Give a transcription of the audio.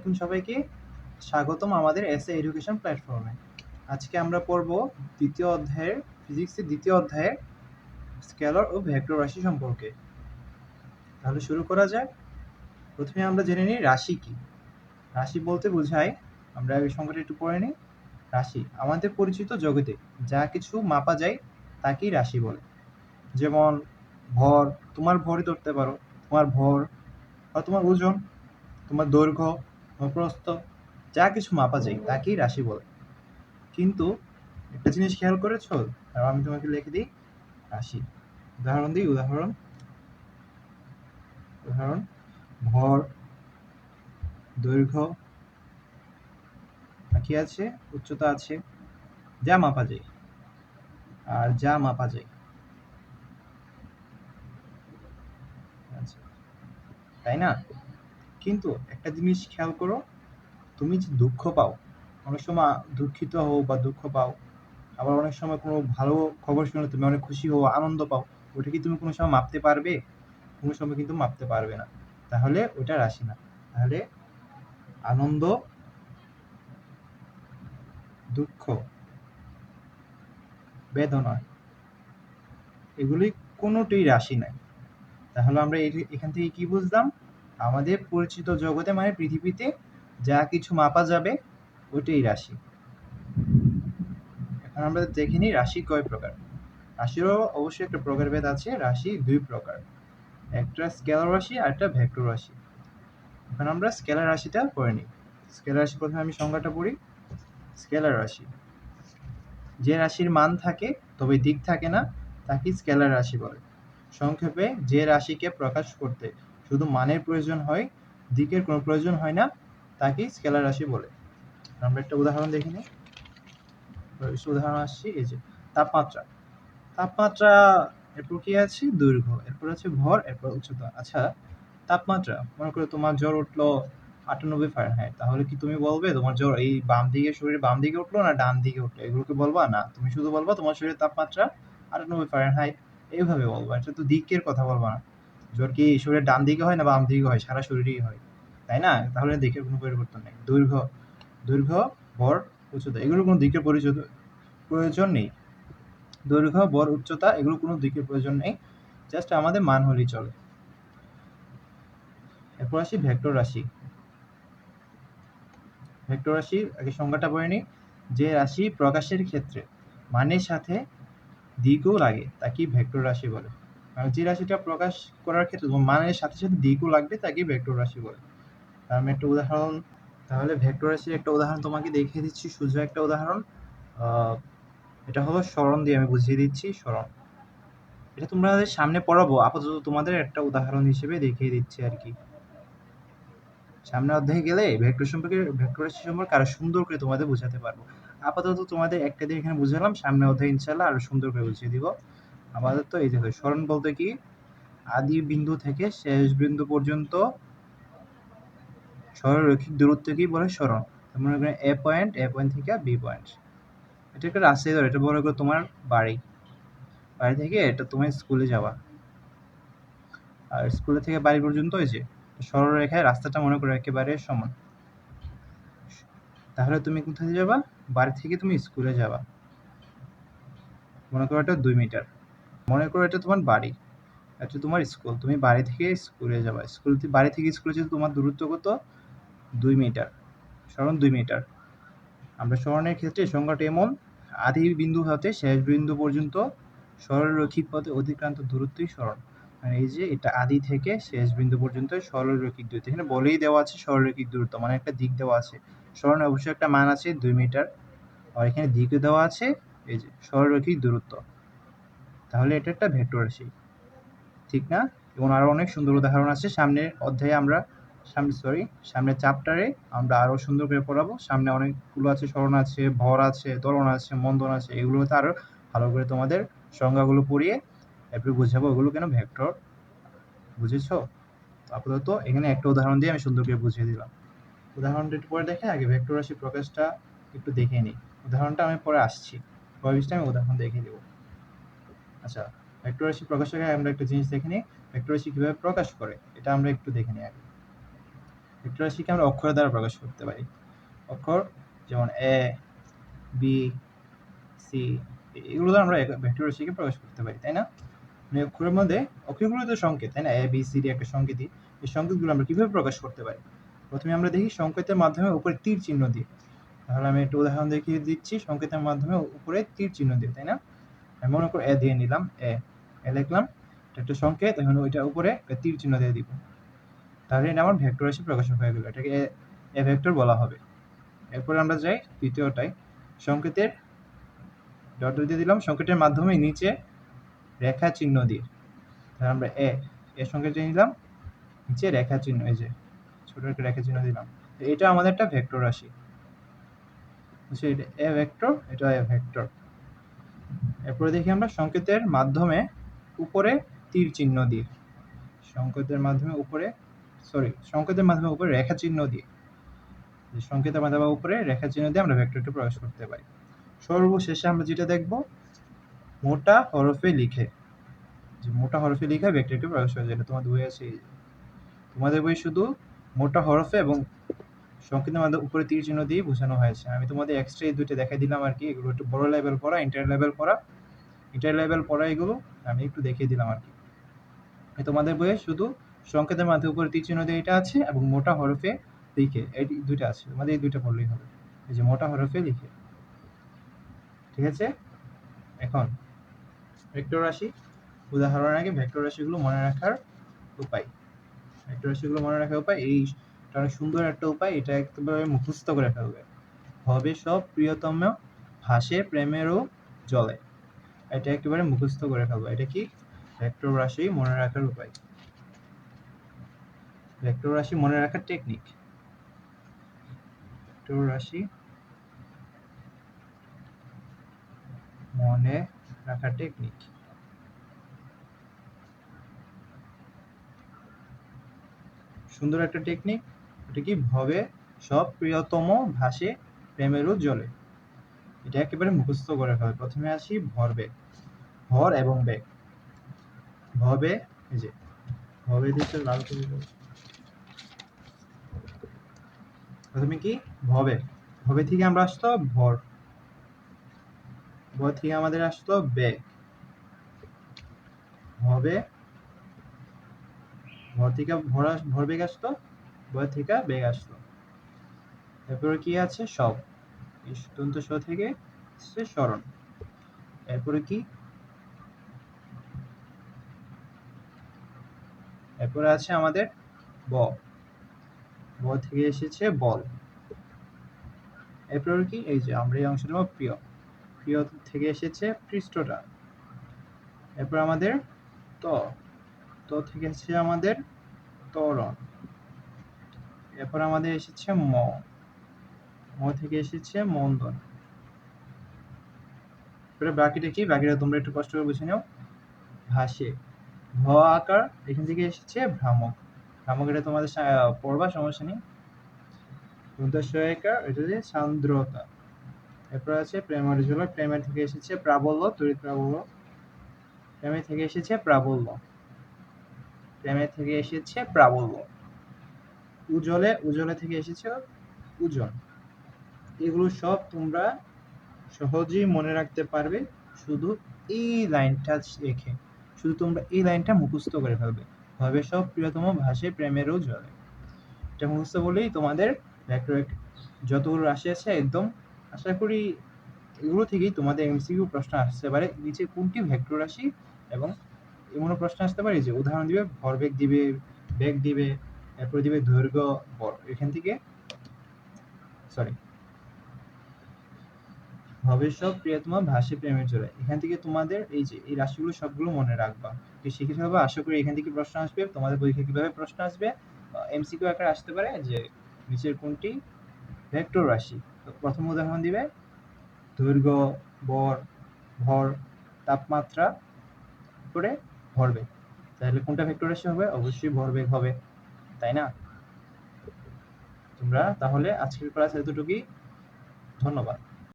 আলাইকুম সবাইকে, স্বাগতম আমাদের এসএ এডুকেশন প্ল্যাটফর্মে। আজকে আমরা পড়ব ফিজিক্সের দ্বিতীয় অধ্যায়ের স্কেলার ও ভেক্টর রাশি সম্পর্কে। তাহলে শুরু করা যাক। প্রথমে আমরা জেনে নিই রাশি কি। রাশি বলতে বোঝায়, আমরা এই সংখ্যাটা একটু পড়ে নিই। রাশি আমাদের পরিচিত জগতে যা কিছু মাপা যায় তাকেই রাশি বলে। যেমন ভর, তোমার ভরই ধরতে পারো, তোমার ভর বা তোমার ওজন, তোমার দৈর্ঘ্য, তোমার প্রস্থ, যা কিছু মাপা যায় তাকেই রাশি বলে। কিন্তু একটা জিনিস খেয়াল করেছো? আর আমি তোমাকে লিখে দিই রাশি। উদাহরণ দিই, উদাহরণ ভর, দৈর্ঘ্য কি আছে, উচ্চতা আছে, যা মাপা যায় আর যা মাপা যায়, আচ্ছা, তাই না? কিন্তু একটা জিনিস খেয়াল করো, তুমি যে দুঃখ পাও, অনেক সময় দুঃখিত হও বা দুঃখ পাও, আবার অনেক সময় কোনো ভালো খবর শুনে তুমি অনেক খুশি হও, আনন্দ পাও, ওটা কি তুমি কোনো সময় মাপতে পারবে? কোনো সময় কিন্তু মাপতে পারবে না। তাহলে ওটা রাশি না। তাহলে আনন্দ, দুঃখ, বেদনা, এগুলি কোনোটিই রাশি নাই। তাহলে আমরা এখান থেকে কি বুঝলাম? আমাদের পরিচিত জগতে মানে পৃথিবীতে যা কিছু মাপা যাবে ওইটাই রাশি। এখন আমরা দেখে নিই রাশি কয় প্রকার। রাশিরও অবশ্যই একটা প্রকারভেদ আছে। রাশি দুই প্রকার, একটা স্কেলার রাশি আর একটা ভেক্টর রাশি। এখন আমরা স্কেলার রাশিটা পড়ে নিই। স্কেলার রাশি প্রথমে আমি সংজ্ঞাটা পড়ি। স্কেলার রাশি যে রাশির মান থাকে তবে দিক থাকে না তাকে স্কেলার রাশি বলে। সংক্ষেপে যে রাশিকে প্রকাশ করতে শুধু মানের প্রয়োজন হয়, দিকের কোনো প্রয়োজন হয় না, তাকে স্কেলার রাশি বলে। আমরা একটা উদাহরণ দেখে নিই। উদাহরণ আসছি, এই যে তাপমাত্রা। তাপমাত্রা এরপর কি আছে? দৈর্ঘ্য, এরপর আছে ভর, এরপর উচ্চতা। আচ্ছা, তাপমাত্রা, মনে করো তোমার জ্বর উঠলো 98 ফারেনহাইট, তাহলে কি তুমি বলবে তোমার জ্বর এই বাম দিকে, শরীরের বাম দিকে উঠলো না ডান দিকে উঠলো, এগুলোকে বলবা না। তুমি শুধু বলবা তোমার শরীরের তাপমাত্রা 98 ফারেনহাইট, এইভাবে বলবা। এটা তো দিকের কথা বলবা না। জ্বর কি শরীরের ডান দিকে হয় না বাম দিকে হয়? সারা শরীরেই হয়, তাই না? তাহলে দিকের কোনো পরিবর্তন নেই। দৈর্ঘ্য, দৈর্ঘ্য, ভর, উচ্চতা, এগুলোর কোনো দিকের প্রয়োজন নেই। দৈর্ঘ্য, ভর, উচ্চতা, এগুলো কোনো দিকের প্রয়োজন নেই, জাস্ট আমাদের মান হলেই চলে। এরপর আসি ভেক্টর রাশি। ভেক্টর রাশির আগে সংজ্ঞাটা পড়ে নিই। যে রাশি প্রকাশের ক্ষেত্রে মানের সাথে দিকও লাগে তাকে ভেক্টর রাশি বলে। আর যে রাশিটা প্রকাশ করার ক্ষেত্রে মানের সাথে সাথে দিকও লাগবে তাকে ভেক্টর রাশি বলে। আমি একটা উদাহরণ, তাহলে ভেক্টর রাশির একটা উদাহরণ তোমাকে দেখিয়ে দিচ্ছি, সোজা একটা উদাহরণ। এটা হলো সরণ দিয়ে আমি বুঝিয়ে দিচ্ছি। সরণ, এটা তোমাদের সামনে পড়াবো, আপাতত তোমাদের একটা উদাহরণ হিসেবে দেখিয়ে দিচ্ছি আর কি। সামনে অধ্যায়ে গেলে ভেক্টর রাশি সম্পর্কে আরো সুন্দর করে তোমাদের বোঝাতে পারবো। আপাতত তোমাদের একটা দিন এখানে বুঝালাম, সামনে অধ্যায়ে ইনশাল্লাহ আরো সুন্দর করে বুঝিয়ে দিব। আমাদের তো এই দেখো, সরণ বলতে কি? আদি বিন্দু থেকে শেষ বিন্দু পর্যন্ত সরলরৈখিক দূরত্বকেই বলে সরণ। মনে করেন এ পয়েন্ট থেকে বি পয়েন্ট, এটা একটা রাস্তায় ধরো, এটা মনে করো তোমার বাড়ি, বাড়ি থেকে এটা তোমার স্কুলে যাওয়া, আর স্কুলে থেকে বাড়ি পর্যন্ত এই যে সরলরেখায় রাস্তাটা মনে করো একেবারে সমান। তাহলে তুমি কোথায় যাবা? বাড়ি থেকে তুমি স্কুলে যাবা, মনে করো এটা 2 মিটার। মনে করো এটা তোমার বাড়ি, এটা তোমার স্কুল, তুমি বাড়ি থেকে স্কুলে যাবা। বাড়ি থেকে স্কুলে যেতে তোমার দূরত্ব কত? 2 মিটার। সরণ 2 মিটার। আমরা সরণের ক্ষেত্রে সংখ্যাটা এমন, আদি বিন্দু হতে শেষ বিন্দু পর্যন্ত সরলরৈখিক পথে অতিক্রান্ত দূরত্বই সরণ। মানে এই যে এটা আদি থেকে শেষ বিন্দু পর্যন্ত সরলরৈখিক দূরত্ব, এখানে বলেই দেওয়া আছে সরলরৈখিক দূরত্ব, মানে একটা দিক দেওয়া আছে। সরণে অবশ্যই একটা মান আছে 2 মিটার, আর এখানে দিকে দেওয়া আছে এই যে সরলরৈখিক দূরত্ব। তাহলে এটা একটা ভেক্টর রাশি, ঠিক না? এবং আরো অনেক সুন্দর উদাহরণ আছে সামনের অধ্যায়ে, আমরা সামনের চ্যাপ্টারে আমরা আরো সুন্দর করে পড়াবো। সামনে অনেকগুলো আছে, সরণ আছে, ভর আছে, ত্বরণ আছে, মন্দন আছে, এগুলোতে আরো ভালো করে তোমাদের সংজ্ঞাগুলো পড়িয়ে এরপর বুঝাবো ওগুলো কেন ভেক্টর। বুঝেছো? আপাতত এখানে একটা উদাহরণ দিয়ে আমি সুন্দর করে বুঝিয়ে দিলাম। উদাহরণটা একটু পরে দেখে আগে ভেক্টর রাশি প্রকাশটা একটু দেখে নিই। উদাহরণটা আমি পরে আসছি, পরের আমি উদাহরণ দেখে দেবো। আচ্ছা, ভেক্টর রাশি প্রকাশের আগে আমরা একটা জিনিস দেখে নিই, ভেক্টর রাশি কিভাবে প্রকাশ করে এটা আমরা একটু দেখে নিই আগে। ভেক্টর রাশিকে আমরা অক্ষর দ্বারা প্রকাশ করতে পারি। অক্ষর যেমন এ, বি, সি, এগুলো দ্বারা আমরা ভেক্টর রাশিকে প্রকাশ করতে পারি, তাই না? মানে অক্ষরের মধ্যে অক্ষরগুলো তো সংকেত, তাই না? এ বি সি ডি একটা সংকেতই। এই সংকেতগুলো আমরা কিভাবে প্রকাশ করতে পারি? প্রথমে আমরা দেখি সংকেতের মাধ্যমে উপরে তীর চিহ্ন দিয়ে। তাহলে আমি একটা উদাহরণ দেখিয়ে দিচ্ছি সংকেতের মাধ্যমে উপরে তীর চিহ্ন দিয়ে, তাই না? আমি মনে করে এ দিয়ে নিলাম, এ লিখলাম, এটা একটা সংকেত, এখন ওইটা উপরে তীর চিহ্ন দিয়ে দিব। তাহলে এটা আমার ভেক্টর রাশি প্রকাশক হয়ে গেল, এটাকে এ ভেক্টর বলা হবে। এরপরে আমরা যাই দ্বিতীয়টায়, সংকেতের ডট দিয়ে দিলাম, সংকেতের মাধ্যমে নিচে রেখা চিহ্ন দিয়ে। তাহলে আমরা এ সংকেত নিলাম, নিচে রেখা চিহ্ন, এই যে ছোট একটা রেখা চিহ্ন দিলাম। এটা আমাদের একটা ভেক্টর রাশি, এটা এ ভেক্টর, এটা এ ভেক্টর। এরপরে দেখি আমরা সংকেতের মাধ্যমে উপরে তীর চিহ্ন দিয়ে, সংকেতের মাধ্যমে উপরে রেখা চিহ্ন দিয়ে, সংকেতের মাধ্যমে উপরে রেখা চিহ্ন দিয়ে আমরা ভেক্টরকে প্রকাশ করতে পারি। সর্বশেষে আমরা যেটা দেখব, মোটা হরফে লিখে, যে মোটা হরফে লিখে ভেক্টরকে প্রকাশ করা যায়। তোমাদের বই আছে, তোমাদের বই শুধু মোটা হরফে এবং সংকেতের মাধ্যমে উপরে তীর চিহ্ন দিয়ে বোঝানো হয়েছে। আমি তোমাদের এক্সট্রা এই দুইটা দেখাই দিলাম আর কি। এগুলো একটু বড় লেভেল পড়া, ইন্টার লেভেল পড়া, এগুলো আমি একটু দেখিয়ে দিলাম আর কি। তোমাদের বইয়ে শুধু সংকেতের মাধ্যমে উপরে তীর চিহ্ন দিয়ে এটা আছে, এবং মোটা হরফে লিখে এই দুইটা আছে। তোমাদের এই দুইটা পড়লেই হবে, এই যে মোটা হরফে লিখে। ঠিক আছে? এখন ভেক্টর রাশি উদাহরণ, আগে ভেক্টর রাশিগুলো মনে রাখার উপায়। ভেক্টর রাশিগুলো মনে রাখার উপায়, এইটা অনেক সুন্দর একটা উপায়, এটা একেবারে মুখস্থ করে ফেলবে। হবে সব প্রিয়তম, ভাসে প্রেমেরও জলে, এটা একেবারে মুখস্থ করে ফেলবে। এটা কি? ভেক্টর রাশি মনে রাখার উপায়, ভেক্টর রাশি মনে রাখার টেকনিক। ভেক্টর রাশি মনে রাখার টেকনিক। সুন্দর একটা টেকনিক। এটা কি? ভবে সব প্রিয়তম, ভাসে প্রেমেরও জলে, এটা একেবারে মুখস্থ করে ফেলবে। প্রথমে আসি ভরবেগ, ভর এবং বেগ। ভবে, এই যে ভবে দিতে লাল করে দেবো। প্রথমে কি? ভবে, ভবে থেকে আমরা আসতো ভর, ভর থেকে আমাদের আসতো বেগ, ভবে, ভর থেকে ভরবেগ আসতো, ভর থেকে বেগ আসতো। এরপরে কি আছে? সব, দন্ত স থেকে স্মরণ। এরপরে কি? এরপরে আছে আমাদের ব, ব থেকে এসেছে বল। এরপরে কি? এই যে আমরা এই অংশটা প্রিয়, প্রিয় থেকে এসেছে পৃষ্ঠটা। এরপর আমাদের ত, ত থেকে এসেছে আমাদের ত্বরণ। এরপর আমাদের এসেছে ম, ম থেকে এসেছে মন্দন। এরপরে বাকিটা কি? বাকিটা তোমরা একটু কষ্ট করে বুঝে নাও। ভাসে, ভ আকার, এখান থেকে এসেছে ভ্রামক, ভ্রামক এটা তোমাদের পড়বা, সমস্যা নেই। সহায়িকা, এটা যে সান্দ্রতা। এরপর আছে প্রেমের জল, প্রেমের থেকে এসেছে প্রাবল্য, তড়িৎ প্রাবল্য। প্রেমের থেকে এসেছে প্রাবল্য, প্রেমের থেকে এসেছে প্রাবল্য। উজ্জ্বলে, উজ্জ্বলে থেকে এসেছে ওজন। এগুলো সব তোমরা সহজেই মনে রাখতে পারবে শুধু এই লাইনটা রেখে, শুধু তোমরা এই লাইনটা মুখস্থ করে ফেলবে। ভাবে সব প্রিয়তম, ভাসে প্রেমেরও জলে, এটা মুখস্থ বলেই তোমাদের ভেক্টর যতগুলো রাশি আছে একদম, আশা করি এগুলো থেকেই তোমাদের এমসিকিউ প্রশ্ন আসতে পারে। নিচে কোনটি ভেক্টর রাশি, এবং এমনও প্রশ্ন আসতে পারে যে উদাহরণ দিবে, ভরবেগ দিবে, বেগ দিবে, এরপর দিবে দৈর্ঘ্য, বল। এখান থেকে সরি, ভবিষ্যৎ প্রিয়তমা, ভাসে প্রেমের জোড়া, এখান থেকে তোমাদের এই যে এই রাশিগুলো সবগুলো মনে রাখবা, শিখে ফেলবা। আশা করি এখান থেকে প্রশ্ন আসবে, তোমাদের পরীক্ষা কিভাবে প্রশ্ন আসবে, এমসিকিউ আকারে আসতে পারে যে নিচের কোনটি ভেক্টর রাশি। তো প্রথম উদাহরণ দিবে দৈর্ঘ্য, বর, ভর, তাপমাত্রা, করে ভরবেগ। তাহলে কোনটা ভেক্টর রাশি হবে? অবশ্যই ভরবেগ হবে, তাই না? তোমরা তাহলে আজকের ক্লাস এতটুকুই। ধন্যবাদ।